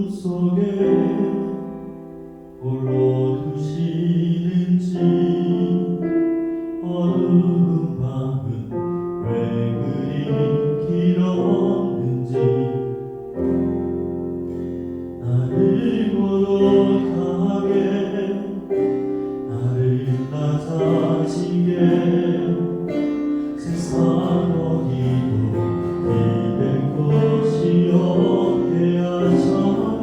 속에 홀로 두시는지 어두운 밤은 왜 그리 길었는지 나를 고독하게 나를 낮아지게 세상 어디도 기댈 것이 없게 하셨네.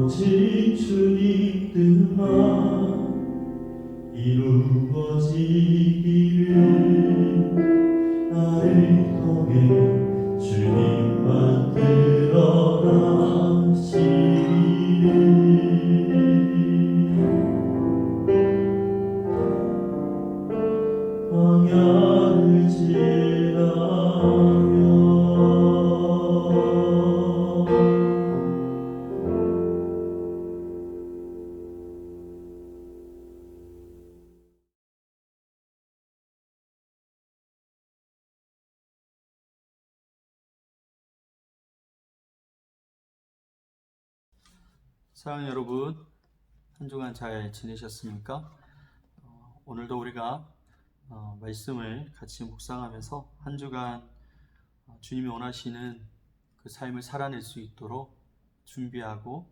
오직 주님 뜻만 이루어지기를 나를 통해 주님만 드러나시리니 광야를 지나며 사랑하는 여러분, 한 주간 잘 지내셨습니까? 오늘도 우리가 말씀을 같이 묵상하면서 한 주간 주님이 원하시는 그 삶을 살아낼 수 있도록 준비하고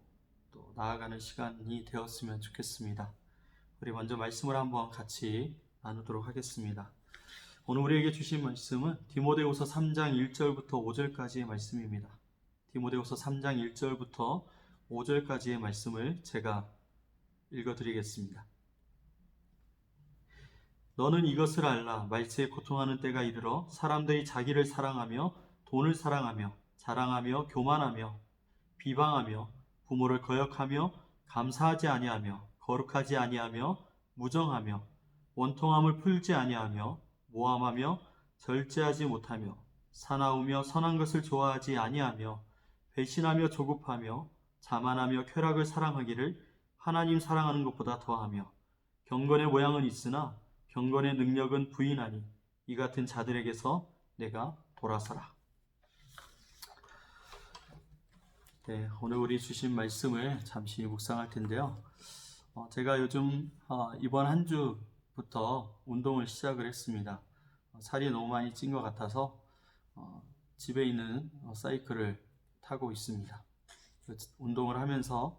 또 나아가는 시간이 되었으면 좋겠습니다. 우리 먼저 말씀을 한번 같이 나누도록 하겠습니다. 오늘 우리에게 주신 말씀은 디모데후서 3장 1절부터 5절까지의 말씀입니다. 디모데후서 3장 1절부터 5절까지의 말씀을 제가 읽어드리겠습니다. 너는 이것을 알라. 말세에 고통하는 때가 이르러 사람들이 자기를 사랑하며 돈을 사랑하며 자랑하며 교만하며 비방하며 부모를 거역하며 감사하지 아니하며 거룩하지 아니하며 무정하며 원통함을 풀지 아니하며 모함하며 절제하지 못하며 사나우며 선한 것을 좋아하지 아니하며 배신하며 조급하며 자만하며 쾌락을 사랑하기를 하나님 사랑하는 것보다 더하며 경건의 모양은 있으나 경건의 능력은 부인하니 이 같은 자들에게서 내가 돌아서라. 네, 오늘 우리 주신 말씀을 잠시 묵상할 텐데요. 제가 요즘 이번 한 주부터 운동을 시작을 했습니다. 살이 너무 많이 찐 것 같아서 집에 있는 사이클을 타고 있습니다. 운동을 하면서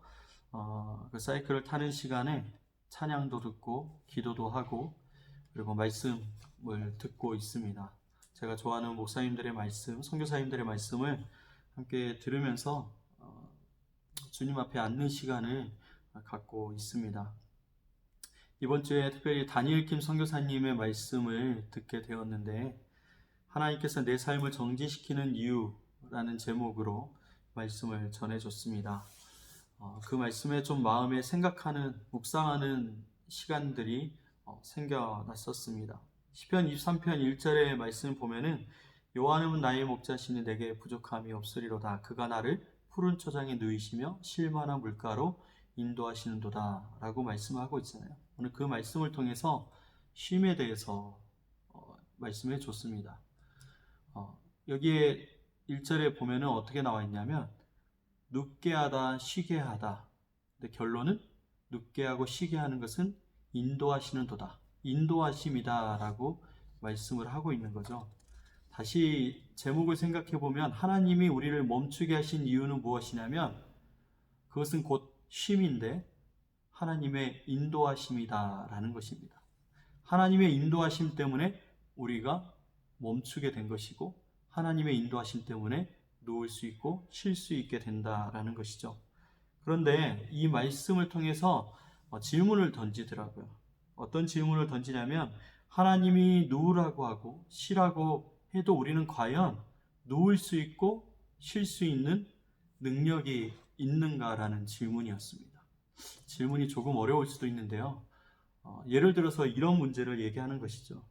그 사이클을 타는 시간에 찬양도 듣고 기도도 하고 그리고 말씀을 듣고 있습니다. 제가 좋아하는 목사님들의 말씀, 선교사님들의 말씀을 함께 들으면서 주님 앞에 앉는 시간을 갖고 있습니다. 이번 주에 특별히 다니엘 킴 선교사님의 말씀을 듣게 되었는데 하나님께서 내 삶을 정지시키는 이유라는 제목으로 말씀을 전해줬습니다. 그 말씀에 좀 마음에 생각하는, 묵상하는 시간들이 생겨났었습니다. 시편 23편 1절의 말씀을 보면은 여호와는 나의 목자시니 내게 부족함이 없으리로다. 그가 나를 푸른 초장에 누이시며 실만한 물가로 인도하시는도다 라고 말씀하고 있잖아요. 오늘 그 말씀을 통해서 쉼에 대해서 말씀해 줬습니다. 여기에 1절에 보면은 어떻게 나와 있냐면 눕게 하다, 쉬게 하다. 근데 결론은 눕게 하고 쉬게 하는 것은 인도하시는 도다. 인도하심이다 라고 말씀을 하고 있는 거죠. 다시 제목을 생각해 보면 하나님이 우리를 멈추게 하신 이유는 무엇이냐면 그것은 곧 쉼인데 하나님의 인도하심이다 라는 것입니다. 하나님의 인도하심 때문에 우리가 멈추게 된 것이고 하나님의 인도하심 때문에 누울 수 있고 쉴 수 있게 된다라는 것이죠. 그런데 이 말씀을 통해서 질문을 던지더라고요. 어떤 질문을 던지냐면 하나님이 누우라고 하고 쉬라고 해도 우리는 과연 누울 수 있고 쉴 수 있는 능력이 있는가라는 질문이었습니다. 질문이 조금 어려울 수도 있는데요. 예를 들어서 이런 문제를 얘기하는 것이죠.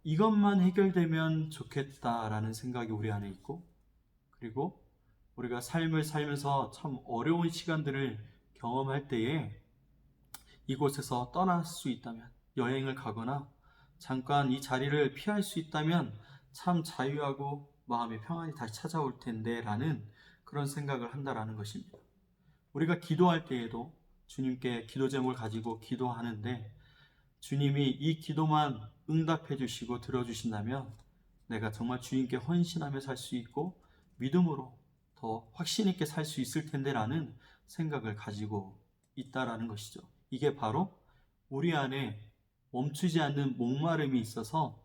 이것만 해결되면 좋겠다라는 생각이 우리 안에 있고 그리고 우리가 삶을 살면서 참 어려운 시간들을 경험할 때에 이곳에서 떠날 수 있다면 여행을 가거나 잠깐 이 자리를 피할 수 있다면 참 자유하고 마음의 평안이 다시 찾아올 텐데 라는 그런 생각을 한다라는 것입니다. 우리가 기도할 때에도 주님께 기도 제목을 가지고 기도하는데 주님이 이 기도만 응답해 주시고 들어주신다면 내가 정말 주님께 헌신하며 살 수 있고 믿음으로 더 확신 있게 살 수 있을 텐데 라는 생각을 가지고 있다라는 것이죠. 이게 바로 우리 안에 멈추지 않는 목마름이 있어서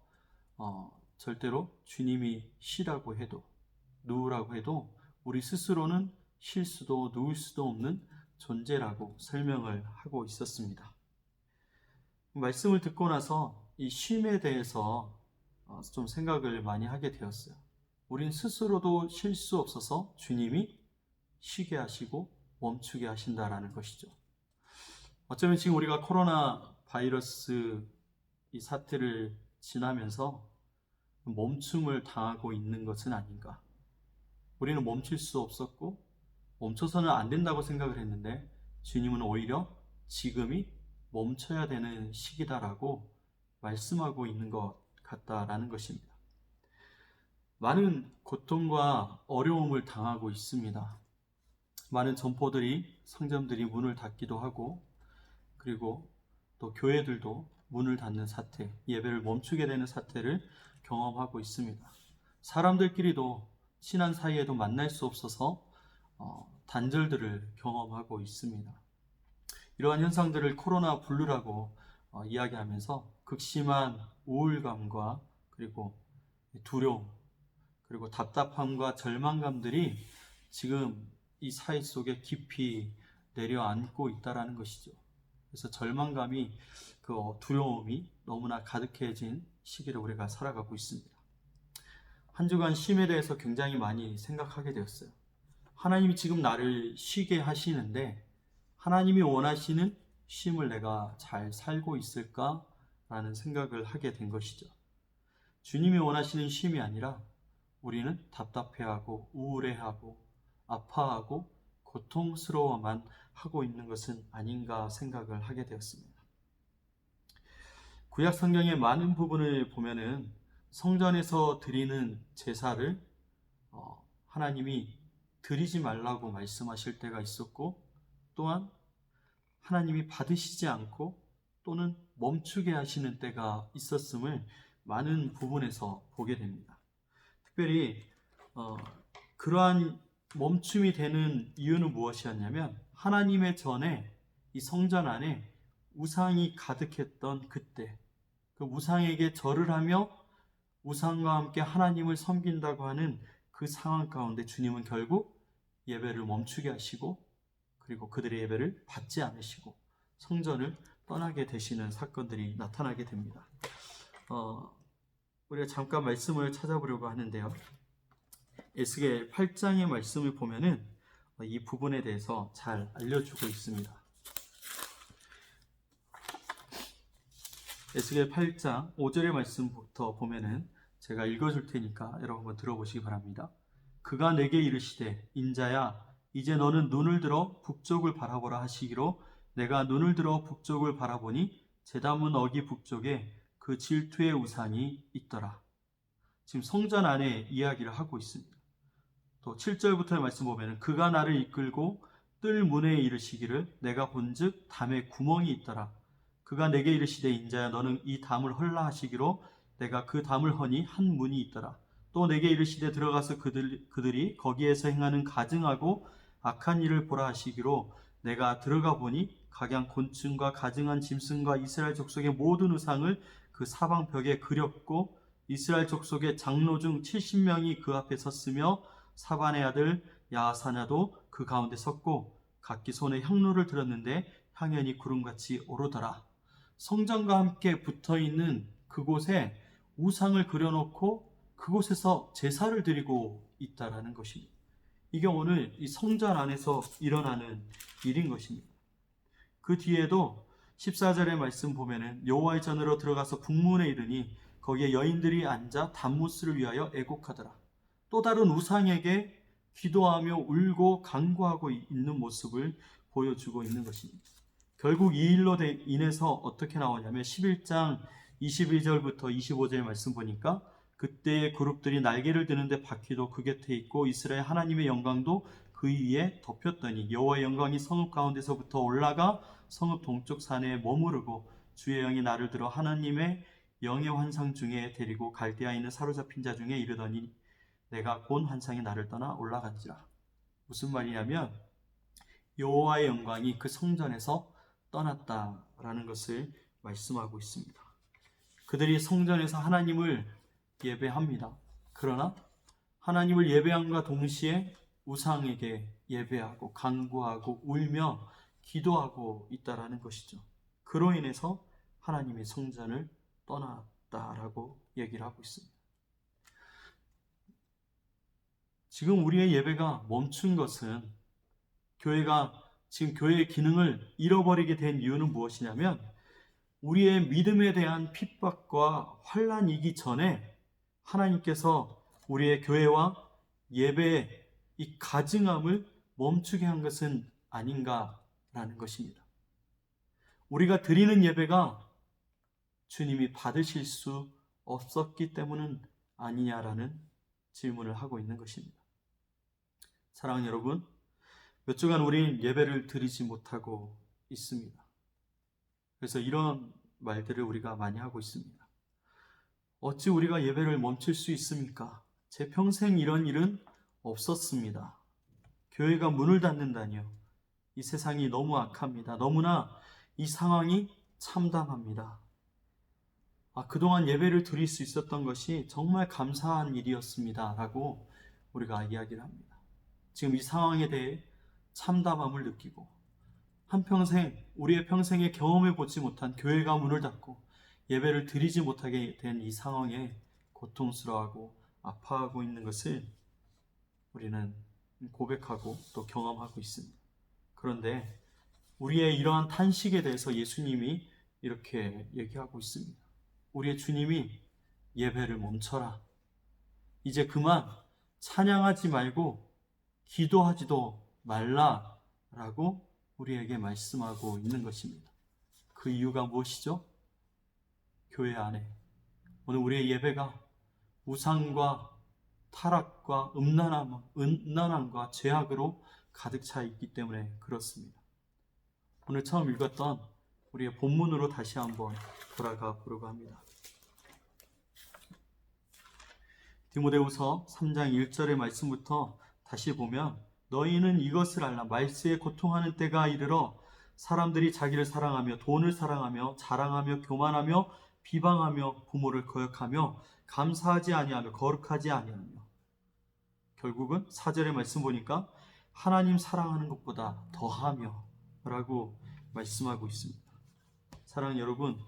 절대로 주님이 쉬라고 해도 누우라고 해도 우리 스스로는 쉴 수도 누울 수도 없는 존재라고 설명을 하고 있었습니다. 말씀을 듣고 나서 이 쉼에 대해서 좀 생각을 많이 하게 되었어요. 우린 스스로도 쉴 수 없어서 주님이 쉬게 하시고 멈추게 하신다라는 것이죠. 어쩌면 지금 우리가 코로나 바이러스 이 사태를 지나면서 멈춤을 당하고 있는 것은 아닌가. 우리는 멈출 수 없었고 멈춰서는 안 된다고 생각을 했는데 주님은 오히려 지금이 멈춰야 되는 시기다라고 말씀하고 있는 것 같다라는 것입니다. 많은 고통과 어려움을 당하고 있습니다. 많은 점포들이, 상점들이 문을 닫기도 하고, 그리고 또 교회들도 문을 닫는 사태, 예배를 멈추게 되는 사태를 경험하고 있습니다. 사람들끼리도 친한 사이에도 만날 수 없어서 단절들을 경험하고 있습니다. 이러한 현상들을 코로나 블루라고 이야기하면서 극심한 우울감과 그리고 두려움, 그리고 답답함과 절망감들이 지금 이 사회 속에 깊이 내려앉고 있다는 것이죠. 그래서 절망감이, 그 두려움이 너무나 가득해진 시기를 우리가 살아가고 있습니다. 한 주간 쉼에 대해서 굉장히 많이 생각하게 되었어요. 하나님이 지금 나를 쉬게 하시는데 하나님이 원하시는 쉼을 내가 잘 살고 있을까라는 생각을 하게 된 것이죠. 주님이 원하시는 쉼이 아니라 우리는 답답해하고 우울해하고 아파하고 고통스러워만 하고 있는 것은 아닌가 생각을 하게 되었습니다. 구약 성경의 많은 부분을 보면은 성전에서 드리는 제사를 하나님이 드리지 말라고 말씀하실 때가 있었고, 또한 하나님이 받으시지 않고 또는 멈추게 하시는 때가 있었음을 많은 부분에서 보게 됩니다. 특별히 그러한 멈춤이 되는 이유는 무엇이었냐면, 하나님의 전에 이 성전 안에 우상이 가득했던 그때, 그 우상에게 절을 하며 우상과 함께 하나님을 섬긴다고 하는 그 상황 가운데 주님은 결국 예배를 멈추게 하시고, 그리고 그들의 예배를 받지 않으시고 성전을 떠나게 되시는 사건들이 나타나게 됩니다. 우리가 잠깐 말씀을 찾아보려고 하는데요. 에스겔 8장의 말씀을 보면은 이 부분에 대해서 잘 알려주고 있습니다. 에스겔 8장 5절의 말씀부터 보면은 제가 읽어줄 테니까 여러분 한번 들어보시기 바랍니다. 그가 내게 이르시되, 인자야, 이제 너는 눈을 들어 북쪽을 바라보라 하시기로, 내가 눈을 들어 북쪽을 바라보니 제다문 어기 북쪽에 그 질투의 우상이 있더라. 지금 성전 안에 이야기를 하고 있습니다. 또 7절부터의 말씀 보면, 그가 나를 이끌고 뜰 문에 이르시기를, 내가 본즉 담에 구멍이 있더라. 그가 내게 이르시되, 인자야, 너는 이 담을 헐라 하시기로, 내가 그 담을 허니 한 문이 있더라. 또 내게 이르시되, 들어가서 그들이 거기에서 행하는 가증하고 악한 일을 보라 하시기로, 내가 들어가 보니 각양 곤충과 가증한 짐승과 이스라엘 족속의 모든 우상을 그 사방 벽에 그렸고, 이스라엘 족속의 장로 중 70명이 그 앞에 섰으며, 사반의 아들 야하사냐도 그 가운데 섰고, 각기 손에 향로를 들었는데 향연이 구름같이 오르더라. 성전과 함께 붙어있는 그곳에 우상을 그려놓고 그곳에서 제사를 드리고 있다라는 것입니다. 이게 오늘 이 성전 안에서 일어나는 일인 것입니다. 그 뒤에도 14절의 말씀 보면은, 여호와의 전으로 들어가서 북문에 이르니 거기에 여인들이 앉아 단무스를 위하여 애곡하더라. 또 다른 우상에게 기도하며 울고 간구하고 있는 모습을 보여주고 있는 것입니다. 결국 이 일로 인해서 어떻게 나오냐면 11장 22절부터 25절의 말씀 보니까, 그때의 그룹들이 날개를 드는데 바퀴도 그 곁에 있고 이스라엘 하나님의 영광도 그 위에 덮였더니, 여호와의 영광이 성읍 가운데서부터 올라가 성읍 동쪽 산에 머무르고, 주의 영이 나를 들어 하나님의 영의 환상 중에 데리고 갈대아에 있는 사로잡힌 자 중에 이르더니, 내가 본 환상이 나를 떠나 올라간지라. 무슨 말이냐면, 여호와의 영광이 그 성전에서 떠났다라는 것을 말씀하고 있습니다. 그들이 성전에서 하나님을 예배합니다. 그러나 하나님을 예배함과 동시에 우상에게 예배하고 간구하고 울며 기도하고 있다라는 것이죠. 그로 인해서 하나님이 성전을 떠났다라고 얘기를 하고 있습니다. 지금 우리의 예배가 멈춘 것은 교회가 지금 교회의 기능을 잃어버리게 된 이유는 무엇이냐면 우리의 믿음에 대한 핍박과 환난이기 전에 하나님께서 우리의 교회와 예배의 이 가증함을 멈추게 한 것은 아닌가라는 것입니다. 우리가 드리는 예배가 주님이 받으실 수 없었기 때문은 아니냐라는 질문을 하고 있는 것입니다. 사랑하는 여러분, 몇 주간 우리는 예배를 드리지 못하고 있습니다. 그래서 이런 말들을 우리가 많이 하고 있습니다. 어찌 우리가 예배를 멈출 수 있습니까? 제 평생 이런 일은 없었습니다. 교회가 문을 닫는다니요. 이 세상이 너무 악합니다. 너무나 이 상황이 참담합니다. 그동안 예배를 드릴 수 있었던 것이 정말 감사한 일이었습니다. 라고 우리가 이야기를 합니다. 지금 이 상황에 대해 참담함을 느끼고 한평생 우리의 평생에 경험해 보지 못한 교회가 문을 닫고 예배를 드리지 못하게 된 이 상황에 고통스러워하고 아파하고 있는 것을 우리는 고백하고 또 경험하고 있습니다. 그런데 우리의 이러한 탄식에 대해서 예수님이 이렇게 얘기하고 있습니다. 우리의 주님이 예배를 멈춰라. 이제 그만 찬양하지 말고 기도하지도 말라라고 우리에게 말씀하고 있는 것입니다. 그 이유가 무엇이죠? 교회 안에 오늘 우리의 예배가 우상과 타락과 음란함과 죄악으로 가득 차 있기 때문에 그렇습니다. 오늘 처음 읽었던 우리의 본문으로 다시 한번 돌아가 보려고 합니다. 디모데후서 3장 1절의 말씀부터 다시 보면 너희는 이것을 알라. 말세에 고통하는 때가 이르러 사람들이 자기를 사랑하며 돈을 사랑하며 자랑하며 교만하며 비방하며 부모를 거역하며 감사하지 아니하며 거룩하지 아니하며 결국은 4절의 말씀 보니까 하나님 사랑하는 것보다 더하며 라고 말씀하고 있습니다. 사랑하는 여러분,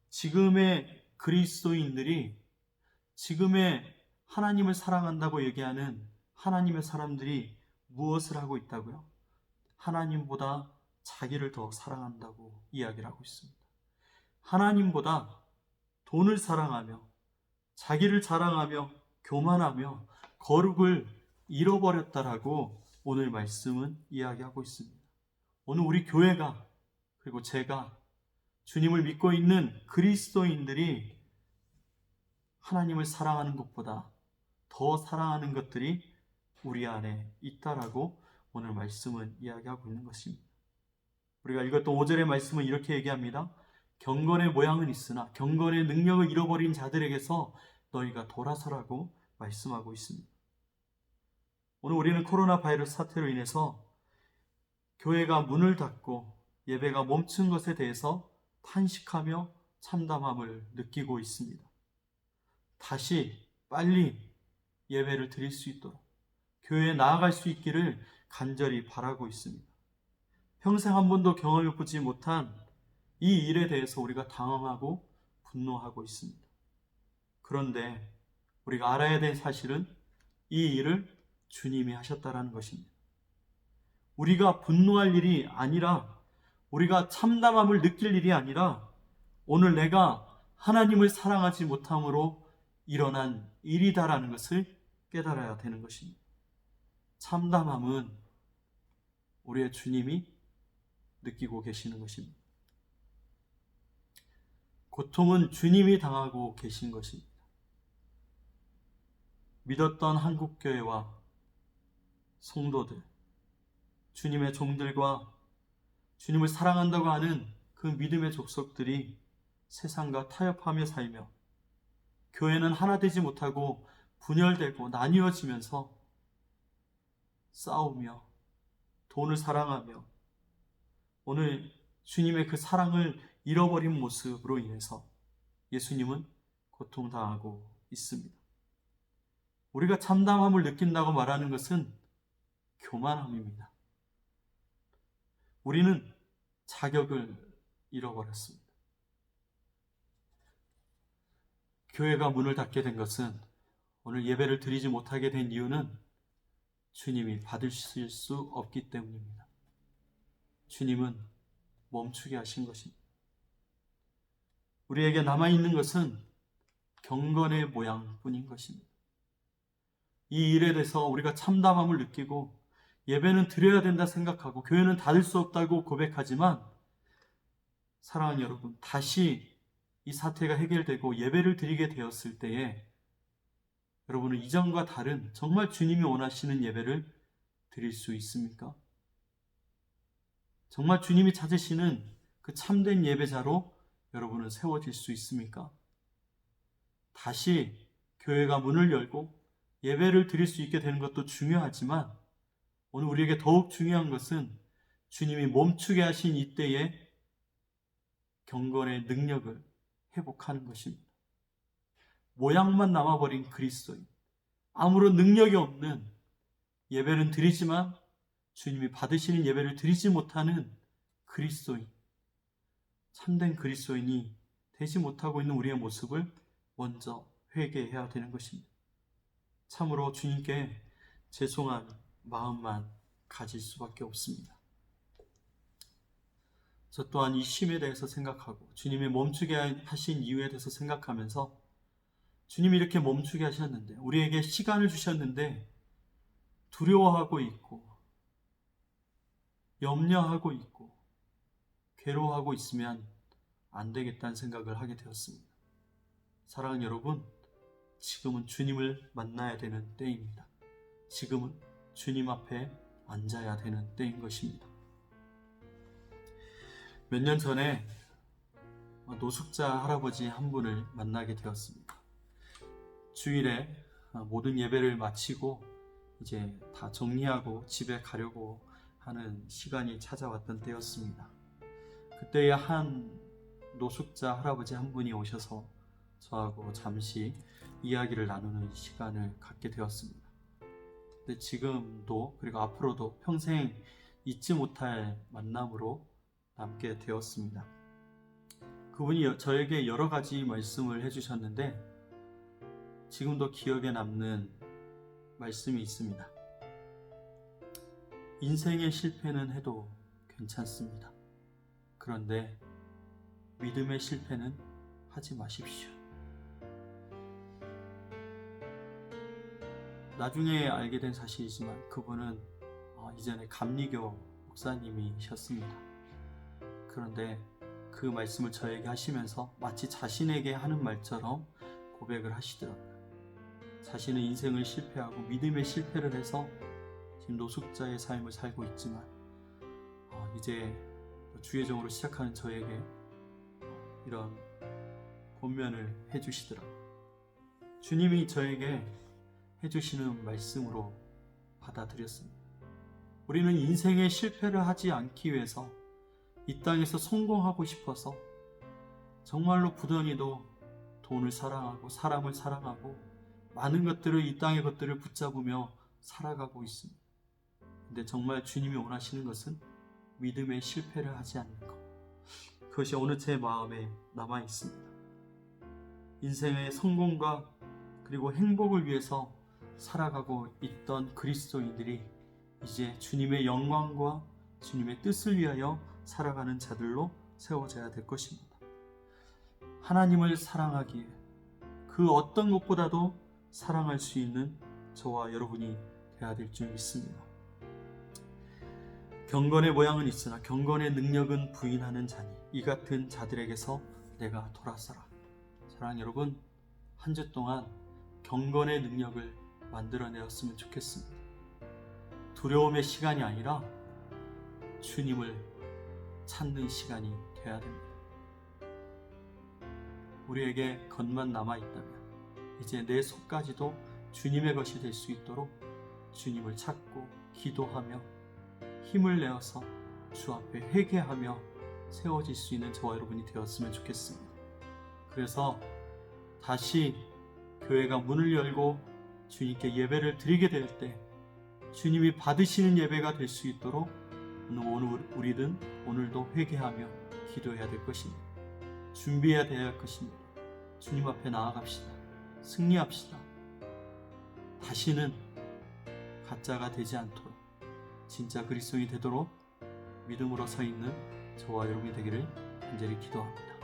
지금의 그리스도인들이 지금의 하나님을 사랑한다고 얘기하는 하나님의 사람들이 무엇을 하고 있다고요? 하나님보다 자기를 더 사랑한다고 이야기를 하고 있습니다. 하나님보다 돈을 사랑하며 자기를 자랑하며 교만하며 거룩을 잃어버렸다라고 오늘 말씀은 이야기하고 있습니다. 오늘 우리 교회가 그리고 제가 주님을 믿고 있는 그리스도인들이 하나님을 사랑하는 것보다 더 사랑하는 것들이 우리 안에 있다라고 오늘 말씀은 이야기하고 있는 것입니다. 우리가 읽었던 5절의 말씀은 이렇게 얘기합니다. 경건의 모양은 있으나 경건의 능력을 잃어버린 자들에게서 너희가 돌아서라고 말씀하고 있습니다. 오늘 우리는 코로나 바이러스 사태로 인해서 교회가 문을 닫고 예배가 멈춘 것에 대해서 탄식하며 참담함을 느끼고 있습니다. 다시 빨리 예배를 드릴 수 있도록 교회에 나아갈 수 있기를 간절히 바라고 있습니다. 평생 한 번도 경험해 보지 못한 이 일에 대해서 우리가 당황하고 분노하고 있습니다. 그런데 우리가 알아야 될 사실은 이 일을 주님이 하셨다라는 것입니다. 우리가 분노할 일이 아니라 우리가 참담함을 느낄 일이 아니라 오늘 내가 하나님을 사랑하지 못함으로 일어난 일이다라는 것을 깨달아야 되는 것입니다. 참담함은 우리의 주님이 느끼고 계시는 것입니다. 고통은 주님이 당하고 계신 것입니다. 믿었던 한국교회와 성도들, 주님의 종들과 주님을 사랑한다고 하는 그 믿음의 족속들이 세상과 타협하며 살며 교회는 하나 되지 못하고 분열되고 나뉘어지면서 싸우며 돈을 사랑하며 오늘 주님의 그 사랑을 잃어버린 모습으로 인해서 예수님은 고통당하고 있습니다. 우리가 참담함을 느낀다고 말하는 것은 교만함입니다. 우리는 자격을 잃어버렸습니다. 교회가 문을 닫게 된 것은, 오늘 예배를 드리지 못하게 된 이유는 주님이 받으실 수 없기 때문입니다. 주님은 멈추게 하신 것입니다. 우리에게 남아있는 것은 경건의 모양뿐인 것입니다. 이 일에 대해서 우리가 참담함을 느끼고 예배는 드려야 된다 생각하고 교회는 닫을 수 없다고 고백하지만, 사랑하는 여러분, 다시 이 사태가 해결되고 예배를 드리게 되었을 때에 여러분은 이전과 다른 정말 주님이 원하시는 예배를 드릴 수 있습니까? 정말 주님이 찾으시는 그 참된 예배자로 여러분은 세워질 수 있습니까? 다시 교회가 문을 열고 예배를 드릴 수 있게 되는 것도 중요하지만, 오늘 우리에게 더욱 중요한 것은 주님이 멈추게 하신 이때의 경건의 능력을 회복하는 것입니다. 모양만 남아버린 그리스도인, 아무런 능력이 없는, 예배는 드리지만 주님이 받으시는 예배를 드리지 못하는 그리스도인, 참된 그리스도인이 되지 못하고 있는 우리의 모습을 먼저 회개해야 되는 것입니다. 참으로 주님께 죄송한 마음만 가질 수밖에 없습니다. 저 또한 이 쉼에 대해서 생각하고 주님이 멈추게 하신 이유에 대해서 생각하면서, 주님이 이렇게 멈추게 하셨는데, 우리에게 시간을 주셨는데 두려워하고 있고 염려하고 있고 괴로워하고 있으면 안 되겠다는 생각을 하게 되었습니다. 사랑하는 여러분, 지금은 주님을 만나야 되는 때입니다. 지금은 주님 앞에 앉아야 되는 때인 것입니다. 몇 년 전에 노숙자 할아버지 한 분을 만나게 되었습니다. 주일에 모든 예배를 마치고 이제 다 정리하고 집에 가려고 하는 시간이 찾아왔던 때였습니다. 그때에 한 노숙자 할아버지 한 분이 오셔서 저하고 잠시 이야기를 나누는 시간을 갖게 되었습니다. 근데 지금도, 그리고 앞으로도 평생 잊지 못할 만남으로 남게 되었습니다. 그분이 저에게 여러 가지 말씀을 해주셨는데, 지금도 기억에 남는 말씀이 있습니다. 인생의 실패는 해도 괜찮습니다. 그런데 믿음의 실패는 하지 마십시오. 나중에 알게 된 사실이지만 그분은 이전에 감리교 목사님이셨습니다. 그런데 그 말씀을 저에게 하시면서 마치 자신에게 하는 말처럼 고백을 하시더라고요. 자신은 인생을 실패하고 믿음의 실패를 해서 지금 노숙자의 삶을 살고 있지만, 이제 주예정으로 시작하는 저에게 이런 권면을 해주시더라고요. 주님이 저에게 해주시는 말씀으로 받아들였습니다. 우리는 인생의 실패를 하지 않기 위해서, 이 땅에서 성공하고 싶어서 정말로 부단히도 돈을 사랑하고 사람을 사랑하고 많은 것들을, 이 땅의 것들을 붙잡으며 살아가고 있습니다. 근데 정말 주님이 원하시는 것은 믿음의 실패를 하지 않는 것. 그것이 어느 제 마음에 남아 있습니다. 인생의 성공과 그리고 행복을 위해서 살아가고 있던 그리스도인들이 이제 주님의 영광과 주님의 뜻을 위하여 살아가는 자들로 세워져야 될 것입니다. 하나님을 사랑하기에 그 어떤 것보다도 사랑할 수 있는 저와 여러분이 되어야 될 줄 믿습니다. 경건의 모양은 있으나 경건의 능력은 부인하는 자니 이 같은 자들에게서 내가 돌아서라. 사랑하는 여러분, 한 주 동안 경건의 능력을 만들어내었으면 좋겠습니다. 두려움의 시간이 아니라 주님을 찾는 시간이 되어야 됩니다. 우리에게 겉만 남아있다면 이제 내 속까지도 주님의 것이 될 수 있도록 주님을 찾고 기도하며 힘을 내어서 주 앞에 회개하며 세워질 수 있는 저와 여러분이 되었으면 좋겠습니다. 그래서 다시 교회가 문을 열고 주님께 예배를 드리게 될 때 주님이 받으시는 예배가 될 수 있도록 오늘 우리는 오늘도 회개하며 기도해야 될 것입니다. 준비해야 될 것입니다. 주님 앞에 나아갑시다. 승리합시다. 다시는 가짜가 되지 않도록 진짜 그리스도인이 되도록 믿음으로 서 있는 저와 여러분이 되기를 간절히 기도합니다.